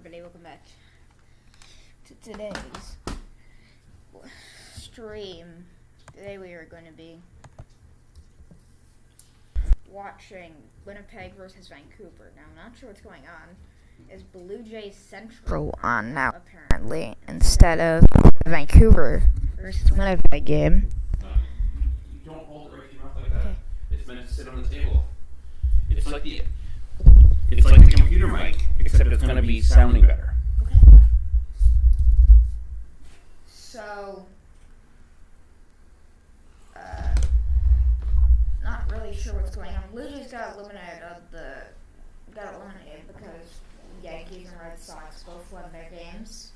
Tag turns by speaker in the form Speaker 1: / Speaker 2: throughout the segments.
Speaker 1: everybody, welcome back to today's stream. Today we are going to be watching Winnipeg versus Vancouver. Now, I'm not sure what's going on. Is Blue Jays Central on now, apparently, instead of the Vancouver versus Winnipeg game.
Speaker 2: You don't hold it right in your mouth like that. Okay. It's meant to sit on the table. It's like the computer mic, except it's going to be sounding better.
Speaker 1: Okay. So, not really sure what's going on. Blue Jays got eliminated because Yankees and Red Sox both won their games.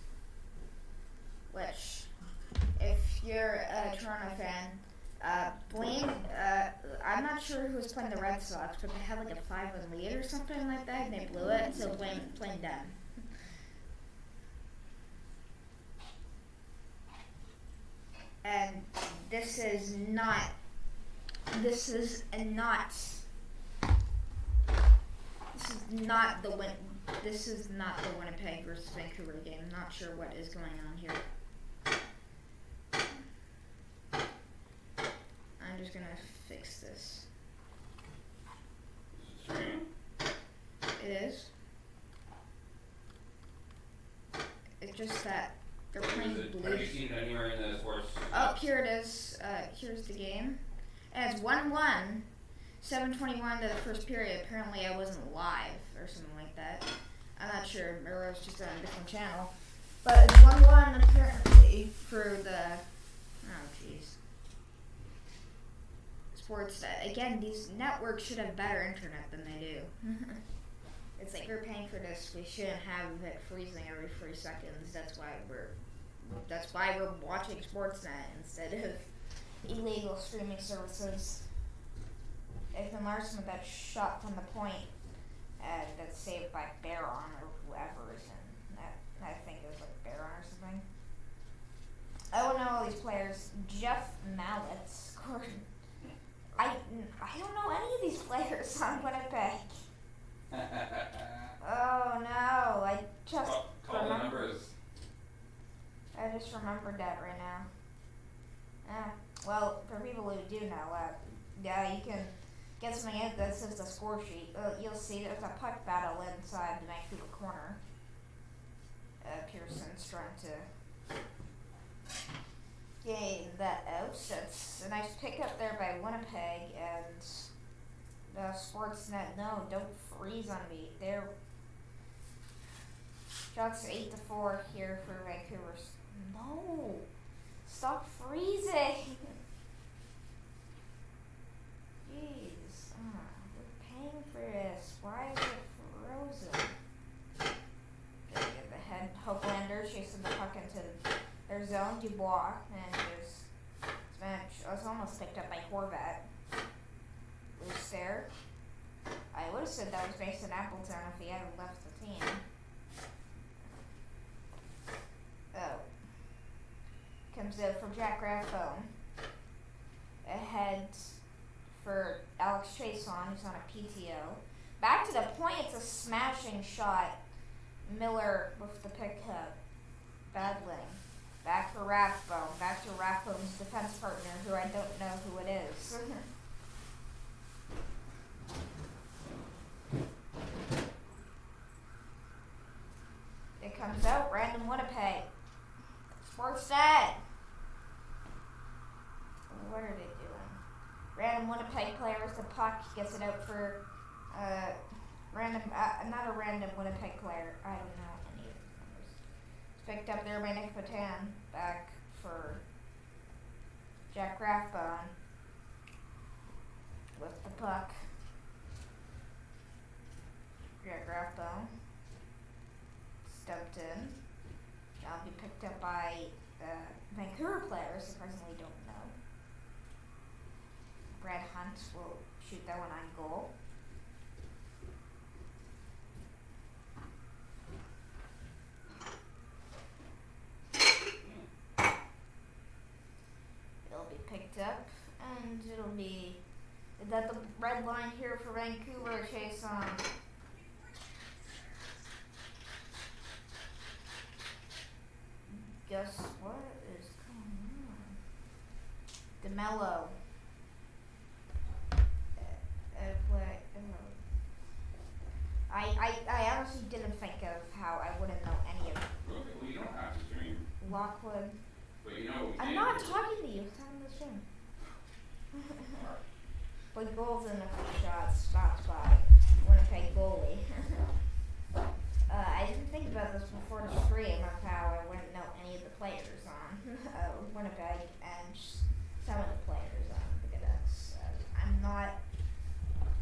Speaker 1: Which, if you're a Toronto fan, I'm not sure who was playing the Red Sox, but they had like a 5-1 lead or something like that, and they blew it, so blame them. And this is not the Winnipeg versus Vancouver game. I'm not sure what is going on here. I'm just gonna fix this. It is. It's just that they're playing blue.
Speaker 2: Have you seen it anywhere in the sports?
Speaker 1: Oh, here it is. Here's the game. And it's 1-1. 7:21 to the first period. Apparently I wasn't live or something like that. I'm not sure. Maybe I was just on a different channel. But it's 1-1 apparently for the... Oh, jeez. Sportsnet. Again, these networks should have better internet than they do. It's like we're paying for this. We shouldn't have it freezing every 3 seconds. That's why we're watching Sportsnet instead of illegal streaming services. Ethan Larson with that shot from the point that's saved by Barron or whoever is in that. I think it was like Barron or something. I don't know all these players. Jeff Mallett scored. I don't know any of these players on Winnipeg. Oh no! I just remembered that right now. Well, for people who do know, you can get something in that says the score sheet. You'll see there's a puck battle inside the Vancouver corner. Pearson's trying to gain that out. So it's a nice pickup there by Winnipeg, and the Sportsnet, no, don't freeze on me. They're shots 8-4 here for Vancouver. No, stop freezing. Jeez, we're paying for this. Why is it frozen? Gotta get the head. Hoglander chasing the puck into their zone. Dubois, and there's Smash. I was almost picked up by Horvat. Loose there. I would have said that was Mason Appleton if he hadn't left the team. Oh. Comes in from Jack Rathbone. Ahead for Alex Chason, who's on a PTO. Back to the point, it's a smashing shot. Miller with the pickup. Battling. Back for Rathbone. Back to Rathbone's defense partner, who I don't know who it is. It comes out, random Winnipeg. Sportsnet. What are they doing? Random Winnipeg players, the puck gets it out for not a random Winnipeg player. I don't know any of the numbers. It's picked up there by Nick Patan. Back for Jack Rathbone with the puck. Jack Rathbone stepped in. Now be picked up by Vancouver players, surprisingly don't know. Brad Hunt will shoot that one on goal. It'll be picked up, and it'll be that the red line here for Vancouver. Chase on. just what is going on? DeMello. I honestly didn't think of how I wouldn't know any of it.
Speaker 2: Okay, well, you don't have to stream.
Speaker 1: Lockwood.
Speaker 2: But you know,
Speaker 1: I'm not talking to you. I'm talking to the stream. But goals in a few shots, stopped by Winnepeg goalie. I didn't think about this before the stream of how I wouldn't know any of the players on Winnipeg and some of the players on the Canucks. I'm not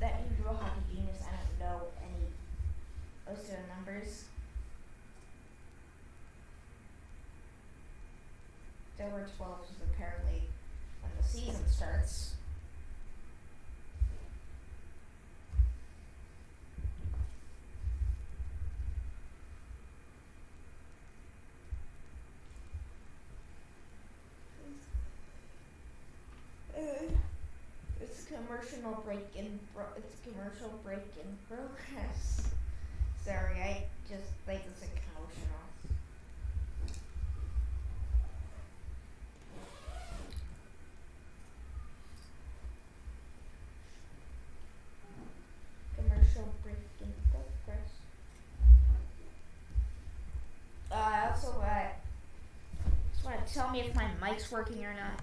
Speaker 1: that huge of a hockey genius. I don't know any most of the numbers. There were 12s apparently when the season starts. It's a commercial break in progress. Sorry, I just think it's a commercial. Commercial break in progress. I also just want to tell me if my mic's working or not.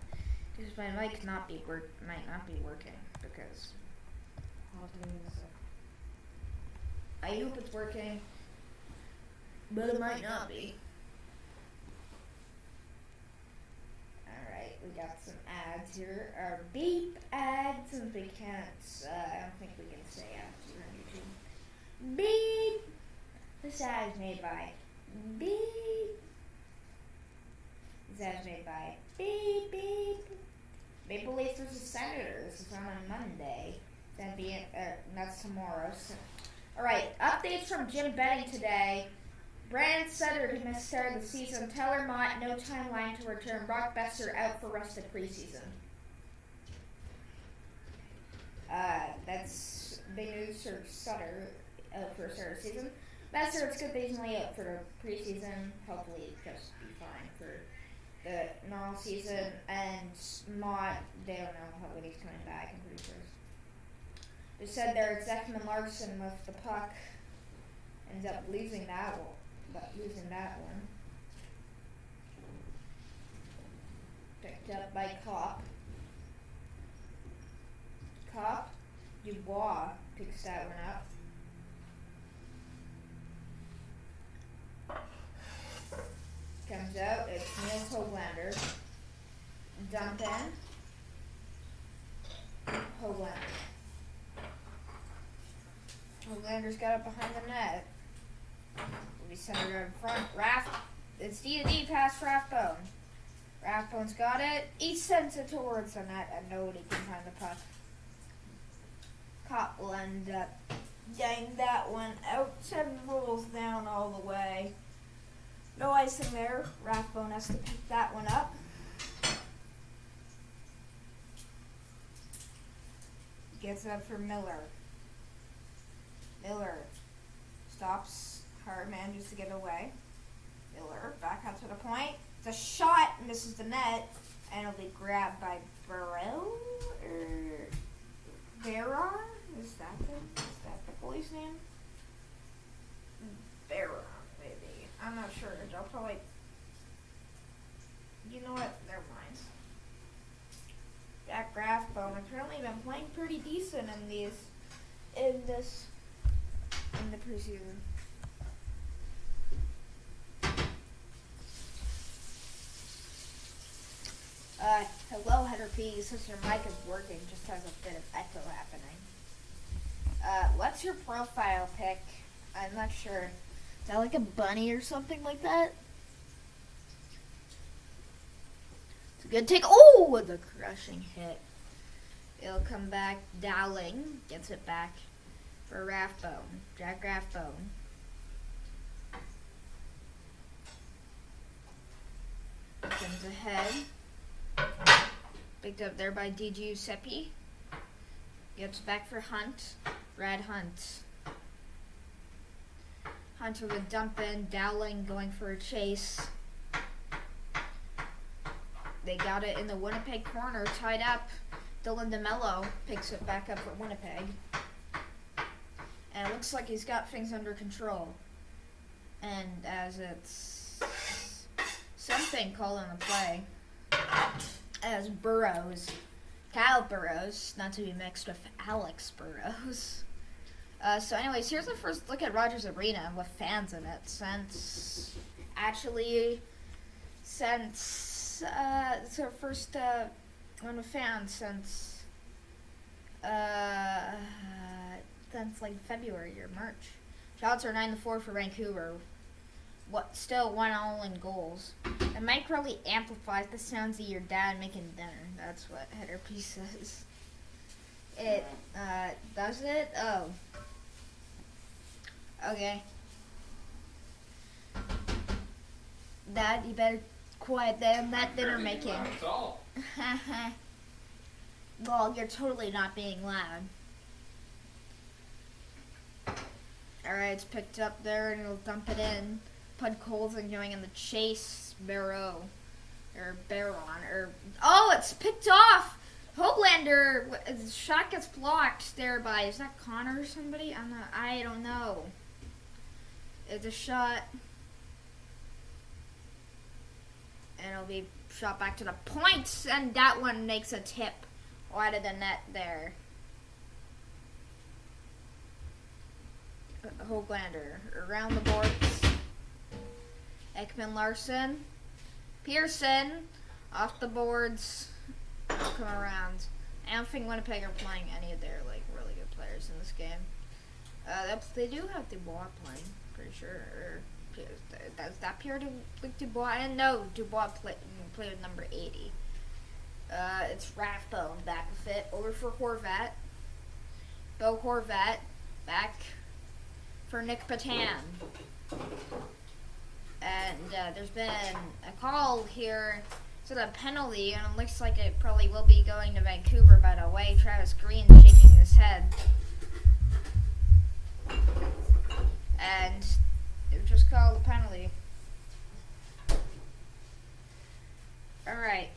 Speaker 1: Because my mic might not be working because I hope it's working, but it might not be. Alright, we got some ads here. Our beep ads, since we can't, I don't think we can say ads here on YouTube. Beep! This ad is made by Beep. This ad is made by Beep Beep. Maple Leafs versus Senators is on Monday. That'd be that's tomorrow. So. Alright, updates from Jim Benning today. Brandon Sutter missed start of the season. Tyler Mott, no timeline to return. Brock Besser out for rest of preseason. That's big news for Sutter out for start of the season. Besser, it's good that he's only out for the preseason. Hopefully, just be fine for the normal season, and Mott, they don't know when he's coming back, I'm pretty sure. They said there Zekman Larson with the puck, ends up losing that one. Picked up by Kopp. Dubois picks that one up. Comes out, it's Niels Hoglander. Dump in. Hoglander's got it behind the net. We send it in front. It's D-to-D past Rathbone. Rathbone's got it. He sends it towards the net and nobody can find the puck. Kopp will end up getting that one out. 7 rolls down all the way. No icing there. Rathbone has to pick that one up. Gets up for Miller. Miller stops. Hart manages to get away. Miller back up to the point. The shot misses the net and it'll be grabbed by Burrell or Barron? Is that the goalie's name? Barron. I'm not sure. I'll probably. You know what? Never mind. Jack Rathbone apparently been playing pretty decent in the preseason. Hello, Header P. Since your mic is working, just has a bit of echo happening. What's your profile pic? I'm not sure. Is that like a bunny or something like that? It's a good take. Oh, with a crushing hit. It'll come back. Dowling gets it back for Rathbone. Jack Rathbone. Comes ahead. Picked up there by D.G. Giuseppe. Gets back for Hunt. Brad Hunt. Hunt with a dump in. Dowling going for a chase. They got it in the Winnepeg corner, tied up. Dylan DeMello picks it back up for Winnipeg. And it looks like he's got things under control. And as it's something called on the play, as Kyle Burrows, not to be mixed with Alex Burrows. So anyways, here's the first look at Rogers Arena with fans in it since it's our first one with fans since like February or March. Shots are 9-4 for Vancouver. Still 1-0 in goals. It might really amplifies the sounds of your dad making dinner. That's what header piece says. It does it? Oh. Okay. Dad, you better quiet down that dinner making.
Speaker 2: That's all.
Speaker 1: Well, you're totally not being loud. Alright, it's picked up there and he'll dump it in. Pud Colson going in the chase. Oh, it's picked off! Hoglander, the shot gets blocked there by, is that Connor or somebody? I don't know. It's a shot. And it'll be shot back to the points, and that one makes a tip wide of the net there. Hoglander around the boards. Ekman Larson. Pearson off the boards. Come around. I don't think Winnipeg are playing any of their really good players in this game. They do have Dubois playing, pretty sure. Or, does that Pierre Dubois? I didn't know Dubois played with number 80. It's Rathbone back with it. Over for Horvat. Bo Horvat back for Nick Patan. And there's been a call here. It's a penalty, and it looks like it probably will be going to Vancouver by the way. Travis Green shaking his head. And it was just called a penalty. Alright.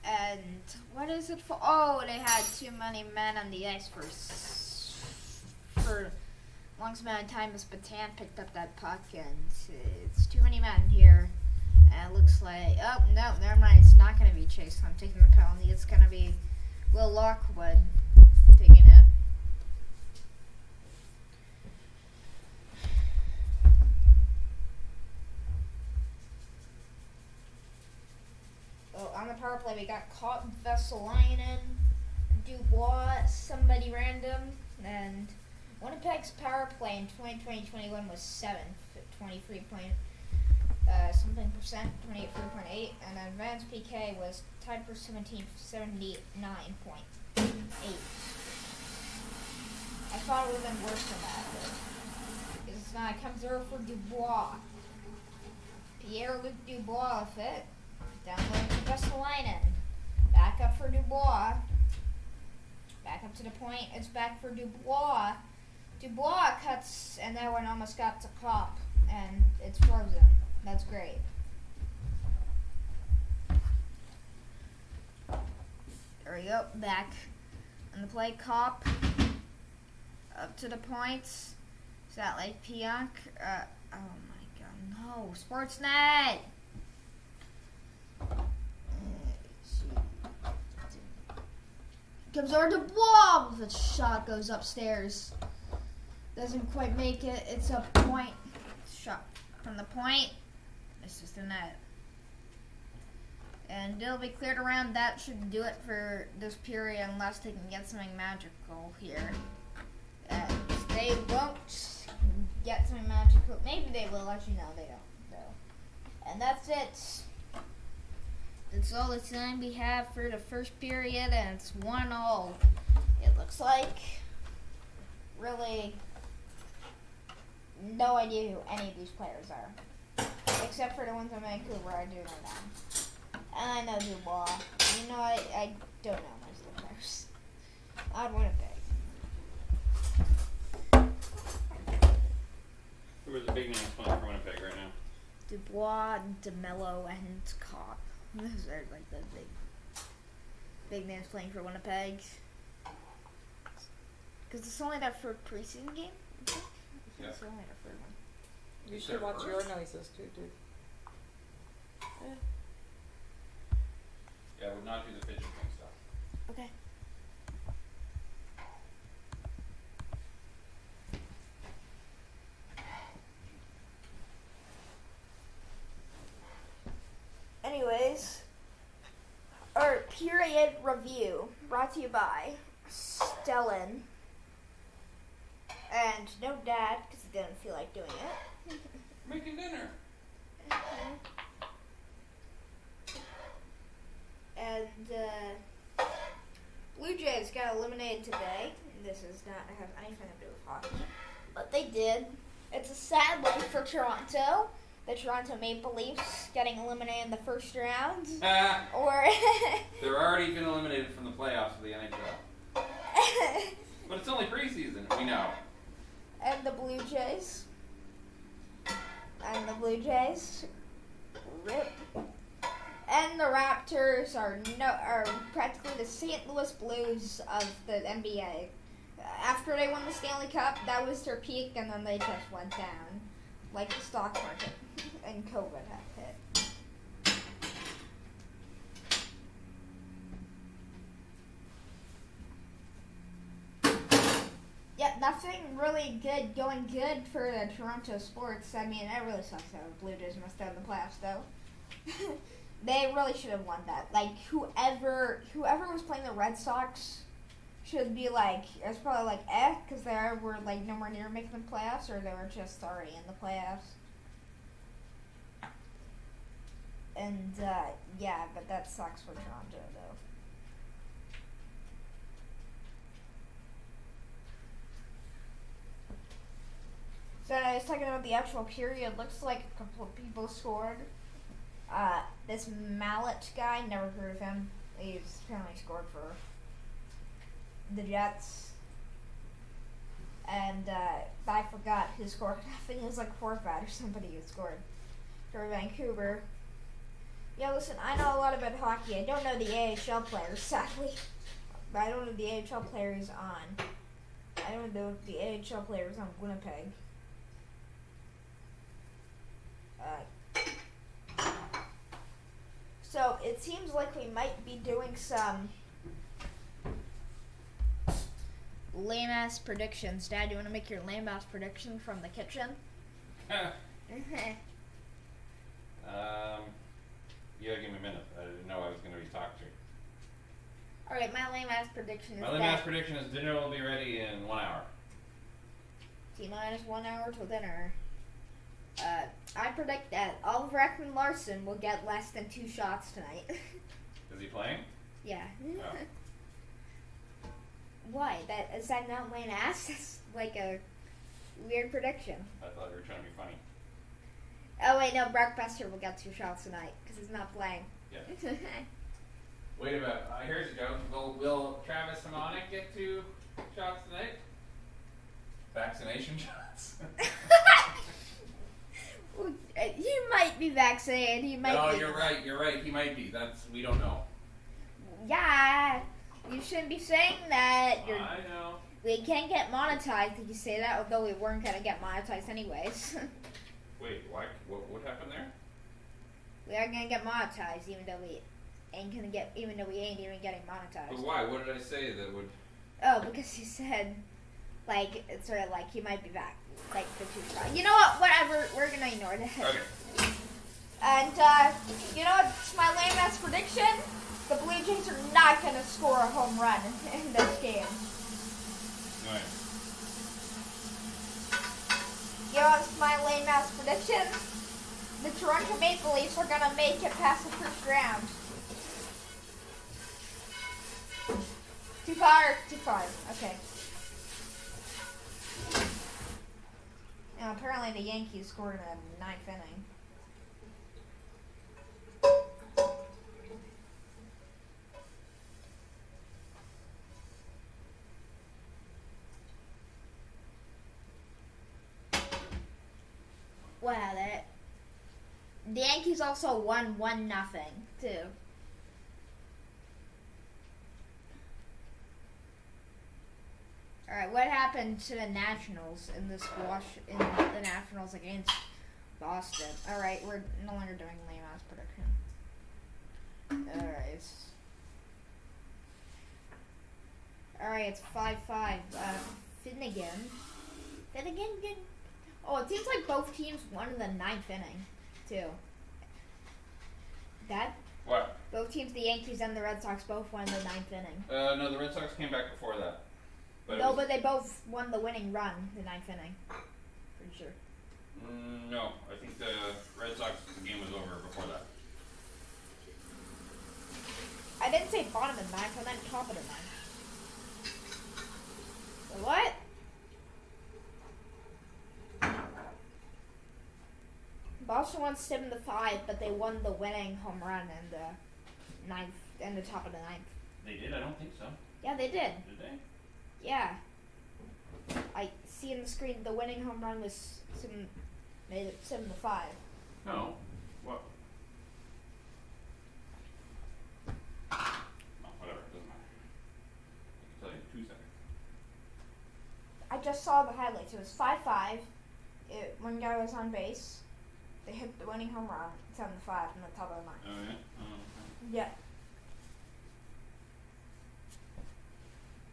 Speaker 1: And what is it for? Oh, they had too many men on the ice for longest amount of time as Patan picked up that puck, and it's too many men here. And it looks like, oh no, never mind, it's not going to be Chase Hunt taking the penalty. It's going to be Will Lockwood taking it. Oh, on the power play, we got Vesalainen, Dubois, somebody random, and Winnipeg's power play in 2020-21 was 7th at 23 point something percent, 28.8, and advanced PK was tied for 17th, 79.8. I thought it would have been worse than that, but it's not. It comes over for Dubois. Pierre-Luc Dubois with it. Down low to Vesalainen. Back up for Dubois. Back up to the point. It's back for Dubois. Dubois cuts, and that one almost got to Kopp, and it's frozen. That's great. There we go. Back on the play. Kopp. Up to the points. Is that like Pionk? Oh my god. No. Sportsnet! Comes over to Bob. The shot goes upstairs. Doesn't quite make it. It's a point. Shot from the point. Misses the net. And it'll be cleared around. That should do it for this period unless they can get something magical here. They won't get something magical. Maybe they will. Actually, no, they don't. No. And that's it. That's all the time we have for the first period, and it's 1-0. It looks like. Really, no idea who any of these players are. Except for the ones in Vancouver, I do know them. And I know Dubois. You know, I don't know most of the players. Odd Winnipeg.
Speaker 2: big names playing for Winnipeg right now?
Speaker 1: Dubois, DeMello, and Cobb. Those are like the big names playing for Winnipeg. Because it's only their first preseason game, I think.
Speaker 2: Yeah.
Speaker 1: It's only their first one.
Speaker 3: You should watch your noises too, dude.
Speaker 2: Yeah, I would not do the fidget thing stuff.
Speaker 1: Okay. Anyways, our period review brought to you by Stellan. And no dad, because he didn't feel like doing it.
Speaker 2: Making dinner.
Speaker 1: And Blue Jays got eliminated today. This does not have anything to do with hockey, but they did. It's a sad one for Toronto. The Toronto Maple Leafs getting eliminated in the first round. Or
Speaker 2: They're already been eliminated from the playoffs of the NHL. But it's only preseason, we know.
Speaker 1: And the Blue Jays. And the Blue Jays. Rip. And the Raptors are practically the St. Louis Blues of the NBA. After they won the Stanley Cup, that was their peak, and then they just went down, like the stock market, and COVID had hit. Yeah, nothing really going good for the Toronto sports. I mean, it really sucks how the Blue Jays missed out in the playoffs, though. They really should have won that. Like, whoever was playing the Red Sox should be like, it's probably like, because they were like nowhere near making the playoffs, or they were just already in the playoffs. And, yeah, but that sucks for Toronto, though. So I was talking about the actual period. Looks like a couple of people scored. This Mallet guy, never heard of him. He's apparently scored for the Jets. And I forgot who scored. I think it was like Horvat or somebody who scored for Vancouver. Yeah, listen, I know a lot about hockey. I don't know the AHL players, sadly. But I don't know the AHL players on. I don't know the AHL players on Winnipeg. So it seems like we might be doing some lame-ass predictions. Dad, do you want to make your lame-ass prediction from the kitchen?
Speaker 2: Yeah, give me a minute. I didn't know I was going to be talked to.
Speaker 1: Alright, my lame-ass prediction is
Speaker 2: My lame-ass prediction is dinner will be ready in 1 hour.
Speaker 1: T-minus 1 hour till dinner. I predict that Oliver Ekman-Larsson will get less than 2 shots tonight.
Speaker 2: Is he playing?
Speaker 1: Yeah.
Speaker 2: Oh.
Speaker 1: Why? Is that not lame ass? That's like a weird prediction.
Speaker 2: I thought you were trying to be funny.
Speaker 1: Oh wait, no, Brock Besser will get 2 shots tonight because he's not playing.
Speaker 2: Yeah. Wait a minute. Here's a joke. Will Travis Hamonic get 2 shots tonight? Vaccination shots?
Speaker 1: He might be vaccinated. He might.
Speaker 2: No,
Speaker 1: be.
Speaker 2: you're right. You're right. He might be. We don't know.
Speaker 1: Yeah, you shouldn't be saying that.
Speaker 2: I know.
Speaker 1: We can't get monetized if you say that, although we weren't gonna get monetized anyways.
Speaker 2: Wait, why? What happened there?
Speaker 1: We are gonna get monetized, even though we ain't even getting monetized.
Speaker 2: But why? What did I say that would?
Speaker 1: Oh, because you said, like, it's sort of like he might be back, like the 2 shots. You know what? Whatever. We're gonna ignore that.
Speaker 2: Okay.
Speaker 1: And you know what's my lame ass prediction? The Blue Jays are not gonna score a home run in this game.
Speaker 2: Right.
Speaker 1: You know what's my lame ass prediction? The Toronto Maple Leafs are gonna make it past the first round. Too far? Too far. Okay. Now, apparently the Yankees scored in the 9th inning. Wow, the Yankees also won 1-0 too. All right, what happened to the Nationals in this wash in the Nationals against Boston? All right, we're no longer doing lame ass prediction. All right, it's 5-5. Finnegan. Oh, it seems like both teams won in the 9th inning, too. Dad?
Speaker 2: What?
Speaker 1: Both teams, the Yankees and the Red Sox, both won in the 9th inning.
Speaker 2: No, the Red Sox came back before that.
Speaker 1: But they both won the winning run the 9th inning. Pretty sure.
Speaker 2: No, I think the Red Sox, the game was over before that.
Speaker 1: I didn't say bottom of the 9th, I meant top of the 9th. What? Boston won 7-5, but they won the winning home run in the 9th, in the top of the 9th.
Speaker 2: They did? I don't think so.
Speaker 1: Yeah, they did.
Speaker 2: Did they?
Speaker 1: Yeah. I see in the screen the winning home run was made it 7-5.
Speaker 2: No. What? Oh, whatever. It doesn't matter. I can tell you in 2 seconds.
Speaker 1: I just saw the highlights. It was 5-5. One guy was on base. They hit the winning home run, 7-5 in the top of the 9th.
Speaker 2: Oh, yeah? Oh, okay.
Speaker 1: Yeah.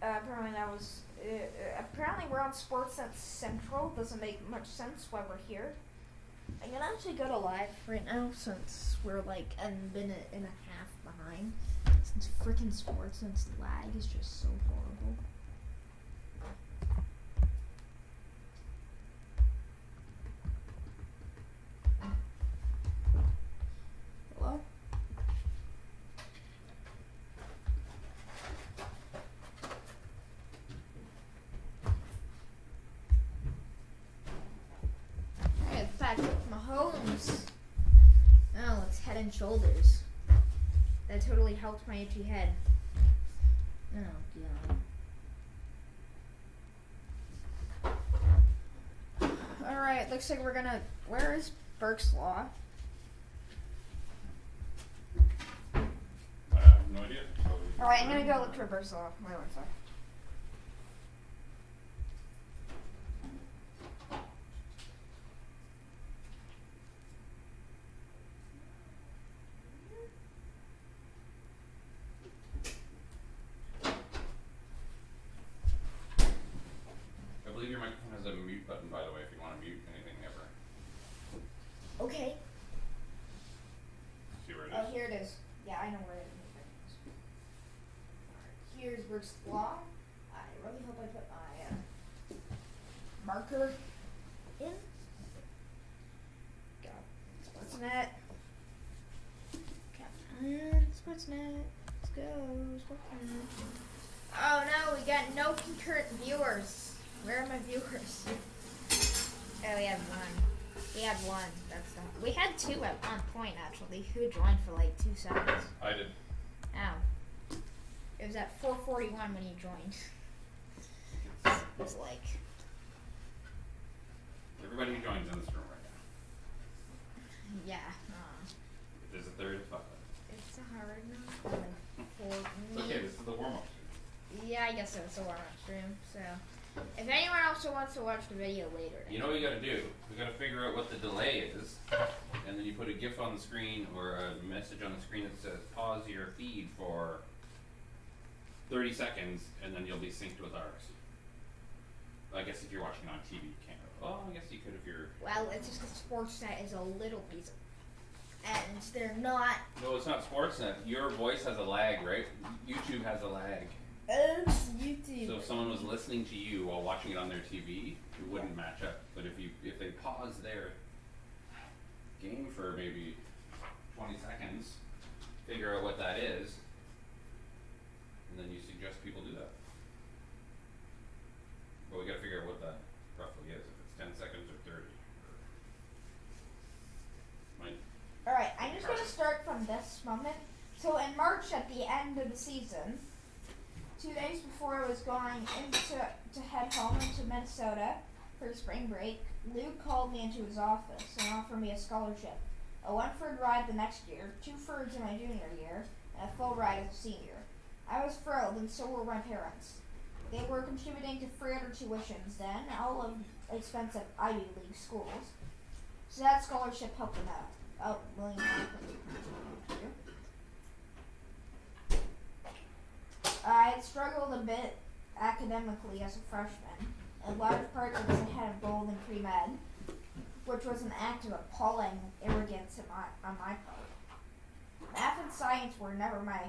Speaker 1: Apparently that was. Apparently we're on Sportsnet Central. Doesn't make much sense why we're here. I'm gonna actually go to live right now since we're like a minute and a half behind. Since freaking Sportsnet's lag is just so horrible. Hello? Hey, Patrick Mahomes. Oh, it's Head and Shoulders. That totally helped my itchy head. Oh, God. Alright, looks like we're gonna. Where is Burke's Law?
Speaker 2: I have no idea.
Speaker 1: Alright, I'm gonna go look for Burke's Law. Wait one sec.
Speaker 2: I believe your microphone has a mute button, by the way, if you want to mute anything ever.
Speaker 1: Okay.
Speaker 2: See where it
Speaker 1: Oh,
Speaker 2: is?
Speaker 1: here it is. Yeah, I know where it is. Alright, here's Burke's Law. I really hope I put my marker in. Go. Sportsnet. Captain Sportsnet. Let's go. Sportsnet. Oh no, we got no concurrent viewers. Where are my viewers? Oh, we have one. We had one. That's not. We had two at one point actually. Who joined for like 2 seconds?
Speaker 2: I did.
Speaker 1: Oh. It was at 4:41 when you joined. It was like.
Speaker 2: Everybody who joins in this room right now.
Speaker 1: Yeah.
Speaker 2: If there's a third, it's fine.
Speaker 1: It's hard enough for me.
Speaker 2: It's okay, this is the warm-up.
Speaker 1: Yeah, I guess so. It's a warm-up stream. So, if anyone else wants to watch the video later,
Speaker 2: You know what you gotta do? We gotta figure out what the delay is, and then you put a GIF on the screen or a message on the screen that says pause your feed for 30 seconds, and then you'll be synced with ours. I guess if you're watching on TV, you can't. Well, I guess you could if you're.
Speaker 1: well, it's just because Sportsnet is a little piece of, and they're not.
Speaker 2: No, it's not Sportsnet. Your voice has a lag, right? YouTube has a lag.
Speaker 1: It's YouTube.
Speaker 2: So if someone was listening to you while watching it on their TV, it wouldn't match up. But if they pause their game for maybe 20 seconds, figure out what that is, and then you suggest people do that. But we gotta figure out what that roughly is, if it's 10 seconds or 30.
Speaker 1: Alright, I'm just gonna start from this moment. So in March, at the end of the season, 2 days before I was going to head home into Minnesota for spring break, Luke called me into his office and offered me a scholarship. A 1/3 ride the next year, 2/3 in my junior year, and a full ride as a senior. I was thrilled, and so were my parents. They were contributing to free other tuitions then, all of expensive Ivy League schools. So that scholarship helped them out. Oh, William. I had struggled a bit academically as a freshman, in large part because I had a gold in pre-med, which was an act of appalling arrogance on my part. Math and science were never my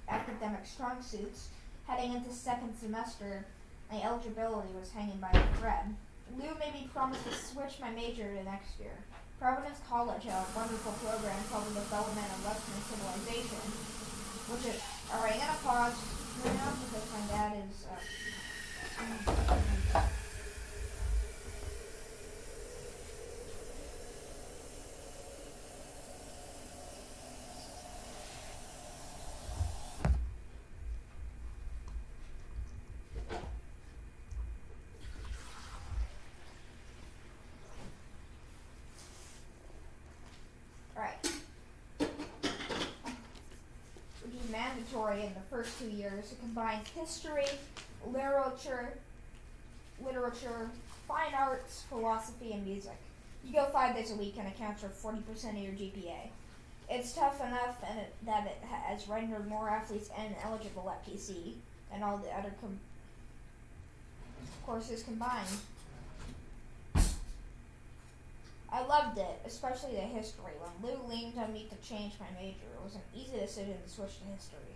Speaker 1: academic strong suits. Heading into second semester, my eligibility was hanging by a thread. Lou made me promise to switch my major to next year. Providence College had a wonderful program called the Development of Western Civilization, which is... Alright, I'm gonna pause now because my dad is... mandatory in the first 2 years. It combines history, literature, fine arts, philosophy, and music. You go 5 days a week and it counts for 40% of your GPA. It's tough enough that it has rendered more athletes ineligible at PC than all the other courses combined. I loved it, especially the history. When Lou leaned on me to change my major, it was an easy decision to switch to history.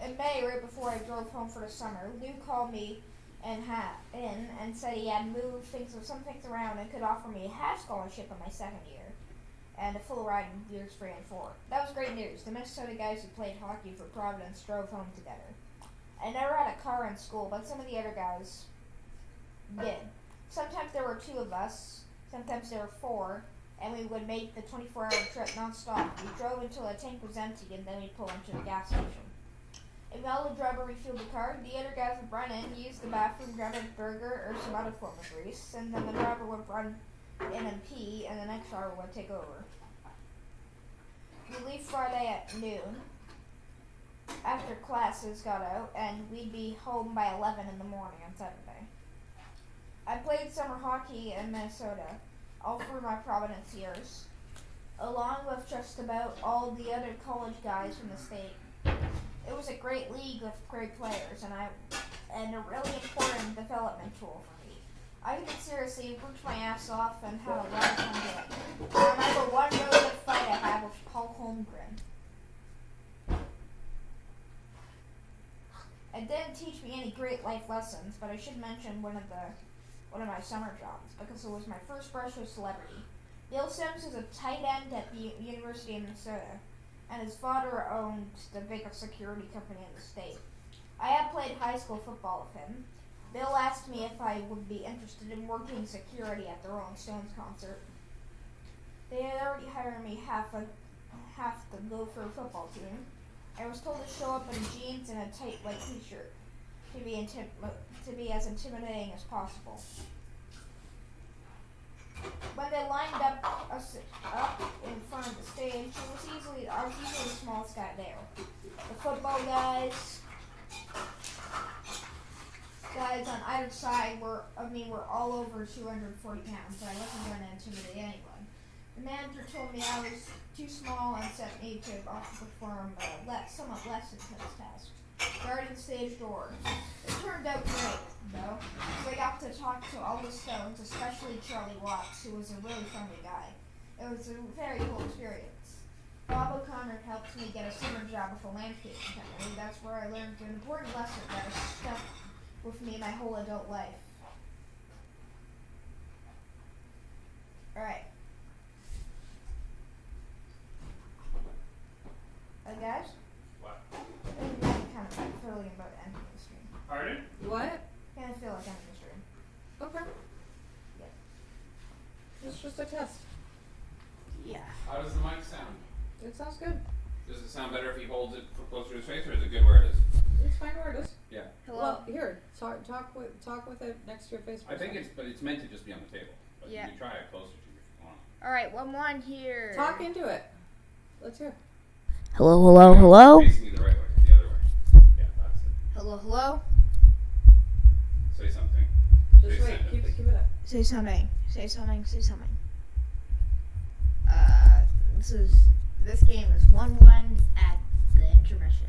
Speaker 1: In May, right before I drove home for the summer, Lou called me and said he had moved some things around and could offer me a half scholarship in my second year and a full ride in years 3 and 4. That was great news. The Minnesota guys who played hockey for Providence drove home together. I never had a car in school, but some of the other guys did. Sometimes there were 2 of us, sometimes there were 4, and we would make the 24-hour trip non-stop. We drove until the tank was empty, and then we'd pull into the gas station. And while the driver refueled the car, the other guys would run in, use the bathroom, grab a burger or some other form of grease, and then the driver would run in and pee, and the next driver would take over. We leave Friday at noon, after classes got out, and we'd be home by 11 in the morning on Saturday. I played summer hockey in Minnesota all through my Providence years, along with just about all the other college guys from the state. It was a great league with great players, and a really important development tool for me. I took it seriously, worked my ass off, and had a lot of fun doing it. I remember one really good fight I had with Paul Holmgren. It didn't teach me any great life lessons, but I should mention one of my summer jobs, because it was my first brush with celebrity. Bill Sims is a tight end at the University of Minnesota, and his father owned the biggest security company in the state. I had played high school football with him. Bill asked me if I would be interested in working security at the Rolling Stones concert. They had already hired me half the Gopher football team. I was told to show up in jeans and a tight white t-shirt to be as intimidating as possible. When they lined us up in front of the stage, I was usually the smallest guy there. The football guys on either side were all over 240 pounds, so I wasn't going to intimidate anyone. The manager told me I was too small and sent me to perform a somewhat less intense task, guarding stage doors. It turned out great, though. So I got to talk to all the Stones, especially Charlie Watts, who was a really friendly guy. It was a very cool experience. Bob O'Connor helped me get a summer job with a landscaping company. That's where I learned an important lesson that has stuck with me my whole adult life. Alright. Guys?
Speaker 2: What?
Speaker 1: I'm kind of feeling about ending the stream.
Speaker 2: Pardon?
Speaker 3: What?
Speaker 1: Kind of feel like ending the stream.
Speaker 3: Okay.
Speaker 1: Yeah.
Speaker 3: It's just a test.
Speaker 1: Yeah.
Speaker 2: How does the mic sound?
Speaker 3: It sounds good.
Speaker 2: Does it sound better if he holds it closer to his face, or is it good where it is?
Speaker 3: It's fine where it is.
Speaker 2: Yeah.
Speaker 1: Hello.
Speaker 3: Well, here, talk with it next to your face. For
Speaker 2: I
Speaker 3: a
Speaker 2: think
Speaker 3: second.
Speaker 2: it's meant to just be on the table. But
Speaker 1: Yeah.
Speaker 2: you can try it closer to you if you want.
Speaker 1: All right, 1-1 here.
Speaker 3: Talk into it. Let's hear.
Speaker 1: Hello, hello, hello.
Speaker 2: Facing you the right way, the other way. Yeah, that's it.
Speaker 1: Hello, hello.
Speaker 2: Say something.
Speaker 3: Just
Speaker 2: Say
Speaker 3: wait.
Speaker 2: sentence.
Speaker 3: Keep it up.
Speaker 1: Say something. Say something. Say something. This game is 1-1 at the intermission.